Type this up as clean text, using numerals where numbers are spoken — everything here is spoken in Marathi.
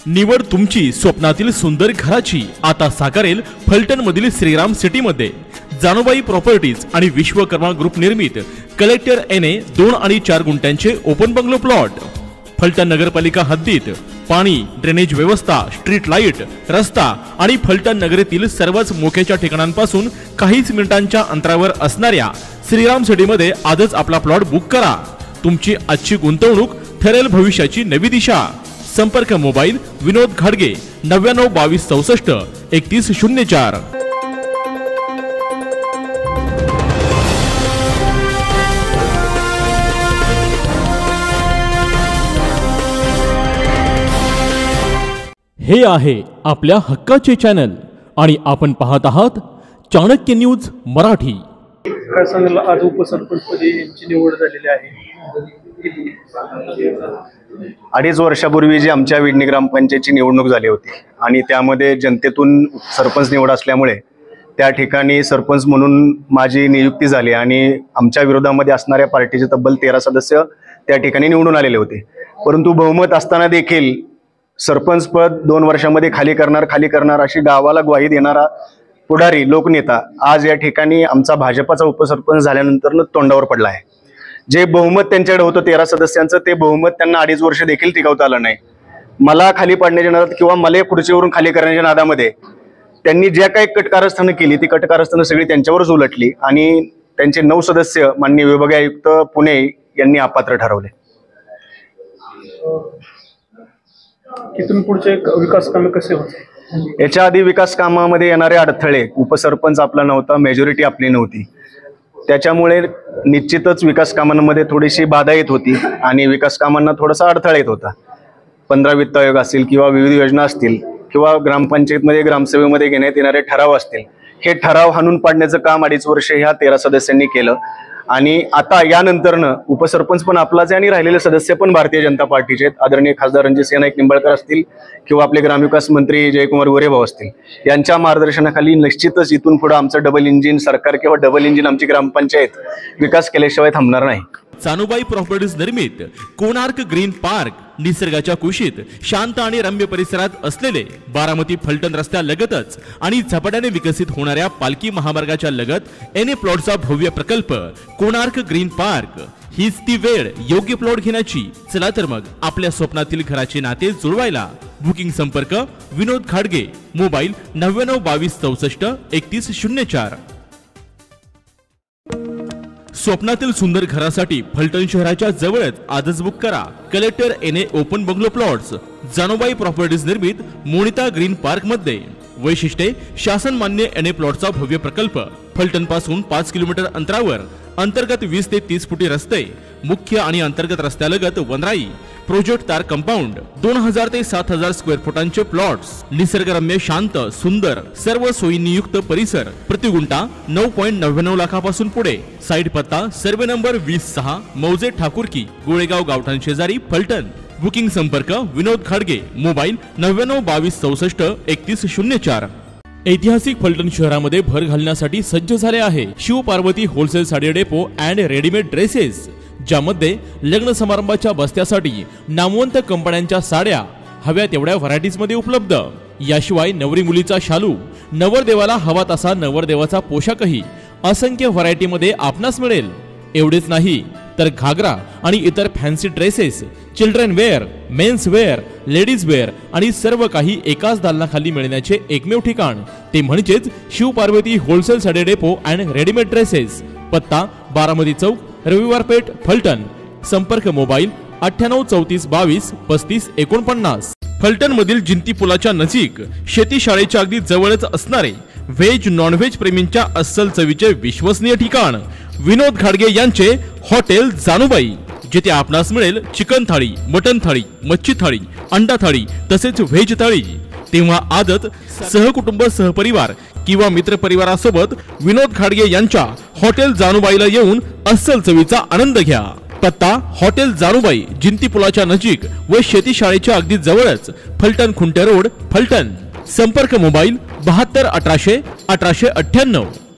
निवड तुमची स्वप्नातील सुंदर घराची आता साकारेल फलटण मधील श्रीराम सिटी मध्ये। जानूबाई प्रॉपर्टीज आणि विश्वकर्मा ग्रुप निर्मित कलेक्टर एने 2 आणि 4 गुंठ्यांचे ओपन बंगलो प्लॉट। फलटण नगरपालिका हद्दीत पाणी, ड्रेनेज व्यवस्था, स्ट्रीट लाईट, रस्ता आणि फलटण नगरीतील सर्वच मोक्याच्या ठिकाणांपासून काहीच मिनिटांच्या अंतरावर असणाऱ्या श्रीराम सिटी मध्ये आजच आपला प्लॉट बुक करा। तुमची आजची गुंतवणूक ठरेल भविष्याची नवी दिशा। संपर्क मोबाईल विनोद घाडगे 99 22 64 31 04। हे आहे आपल्या हक्काचे चॅनल आणि आपण पाहत आहात चाणक्य न्यूज मराठी। काय सांगाल, आज उपसरपंचपदी यांची निवड झालेली आहे। 2.5 वर्षापूर्वी जी आमच्या विडणी ग्रामपंचायतची निवडणूक झाली होती आणि त्यामध्ये जनतेतून सरपंच निवड असल्यामुळे त्या ठिकाणी सरपंच म्हणून माझी नियुक्ती झाली आणि आमच्या विरोधामध्ये असणाऱ्या पार्टीचे तब्बल 13 सदस्य त्या ठिकाणी निवडून आलेले होते। परंतु बहुमत असताना देखील सरपंच पद 2 वर्षांमध्ये खाली करणार अशी गावाला ग्वाही देणारा पुढारी लोकनेता आज या ठिकाणी आमचा भाजपाचा उपसरपंच झाल्यानंतर तोंडावर पडला आहे। जे बहुमत त्यांच्याकडे होतं 13 सदस्यांचं, ते बहुमत त्यांना 2.5 वर्ष देखील टिकवता आलं नाही। मला खाली पाडण्याच्या नादात किंवा मला खुर्चीवरून खाली करण्याच्या नादामध्ये त्यांनी ज्या काही कटकारस्थानं केली ती कटकारस्थानं सगळी त्यांच्यावरच उलटली आणि त्यांचे 9 सदस्य माननीय विभागीय आयुक्त पुणे यांनी अपात्र ठरवले। इथून पुढचे विकास कामे कसे होते? याच्या आधी विकास कामामध्ये येणारे अडथळे, उपसरपंच आपला नव्हता, मेजॉरिटी आपली नव्हती, त्याच्यामुळे निश्चितच विकास कामांमध्ये थोडीशी बाधा येत होती आणि विकास कामांना थोडासा अडथळा येत होता। 15 वित्त आयोग असतील किंवा विविध योजना असतील किंवा ग्रामपंचायतमध्ये ग्रामसभेमध्ये घेण्यात येणारे ठराव असतील, हे ठराव हाणून पाडण्याचं काम 2.5 वर्ष ह्या 13 सदस्यांनी केलं आणि आता यानंतरनं उपसरपंच पण आपलाच आहे आणि राहिलेले सदस्य पण भारतीय जनता पार्टीचे आहेत। आदरणीय खासदार रणजितसिंह नाईक निंबाळकर असतील किंवा आपले ग्रामविकास मंत्री जयकुमार गोरेभाऊ असतील, यांच्या मार्गदर्शनाखाली निश्चितच इथून पुढे आमचं डबल इंजिन सरकार किंवा डबल इंजिन आमची ग्रामपंचायत विकास केल्याशिवाय थांबणार नाही। जानूबाई प्रॉपर्टीज निर्मित कोणार्क ग्रीन पार्क निसर्गाच्या कुशीत शांत आणि रम्य परिसरात असलेले बारामती फलटण रस्त्यालगतच आणि झपाट्याने विकसित होणाऱ्या पालखी महामार्गाच्या लगत एने प्लॉटचा भव्य प्रकल्प कोणार्क ग्रीन पार्क। हीच ती वेळ योग्य प्लॉट घेण्याची। चला तर मग आपल्या स्वप्नातील घराचे नाते जुळवायला बुकिंग संपर्क विनोद घाडगे मोबाईल 99 22 64 31 04। स्वप्नातील सुंदर घरासाठी फलटण शहराच्या जवळच आजच बुक करा कलेक्टर एने ओपन बंगलो प्लॉट्स। जानूबाई प्रॉपर्टीज निर्मित मोनिता ग्रीन पार्क मध्ये। वैशिष्ट्ये शासन मान्य एने प्लॉटचा भव्य प्रकल्प। फलटण पासून 5 किलोमीटर अंतरावर अंतर्गत 20 ते 30 फुटी रस्ते, मुख्य आणि अंतर्गत रस्त्यालगत वनराई, प्रोजेक्ट तार कंपाऊंड, 2000 ते 7000 स्क्वेअर फुटांचे प्लॉट्स, निसर्गरम्य शांत सुंदर सर्व सोयींनी युक्त परिसर। प्रति गुंठा 9.99 लाखापासून पुढे। साइट पत्ता सर्वे नंबर 26 मौजे ठाकूरकी गोळेगाव गावठाण शेजारी फलटण। बुकिंग संपर्क विनोद घाडगे मोबाईल 99 22 64 31 04। ऐतिहासिक फलटण शहरामध्ये भर घालण्यासाठी सज्ज झाले आहे Shiv Parvati wholesale sari depot and readymade dresses, ज्यामध्ये लग्न समारंभाच्या बस्त्यासाठी नामवंत कंपन्यांच्या साड्या हव्या तेवढ्या व्हरायटीज मध्ये उपलब्ध। याशिवाय नवरी मुलीचा शालू, नवरदेवाला हवा तसा नवरदेवाचा पोशाखही असंख्य व्हरायटी मध्ये आपणास मिळेल। एवढेच नाही तर घागरा आणि इतर fancy dresses, children wear, men's wear, ladies wear आणि सर्व काही एकाच दालनाखाली मिळण्याचे एकमेव ठिकाण ते म्हणजेच Shiv Parvati wholesale sari depot and readymade dresses. पत्ता बारामती चौक, रविवार पेठ, फलटण। संपर्क मोबाईल 98 34 22 35 49। फलटण मधील जिंती पुलाच्या नजीक शेती शाळेच्या अगदी जवळच असणारे व्हेज नॉन व्हेज प्रेमींच्या अस्सल चवीचे विश्वसनीय ठिकाण विनोद घाडगे यांचे हॉटेल जानूबाई, जिथे आपणास मिळेल चिकन थाळी, मटन थाळी, मच्छी थाळी, अंडा थाळी तसेच व्हेज थाळी। तेव्हा आजच सहकुटुंब सहपरिवार किंवा मित्र परिवारासोबत विनोद घाडगे यांच्या हॉटेल जानूबाईला येऊन अस्सल चवीचा आनंद घ्या। पत्ता हॉटेल जानूबाई, जिंती पुलाच्या नजीक व शेती शाळेच्या अगदी जवळच, फलटण खुंटे रोड, फलटण। संपर्क मोबाईल 72 1800 1898।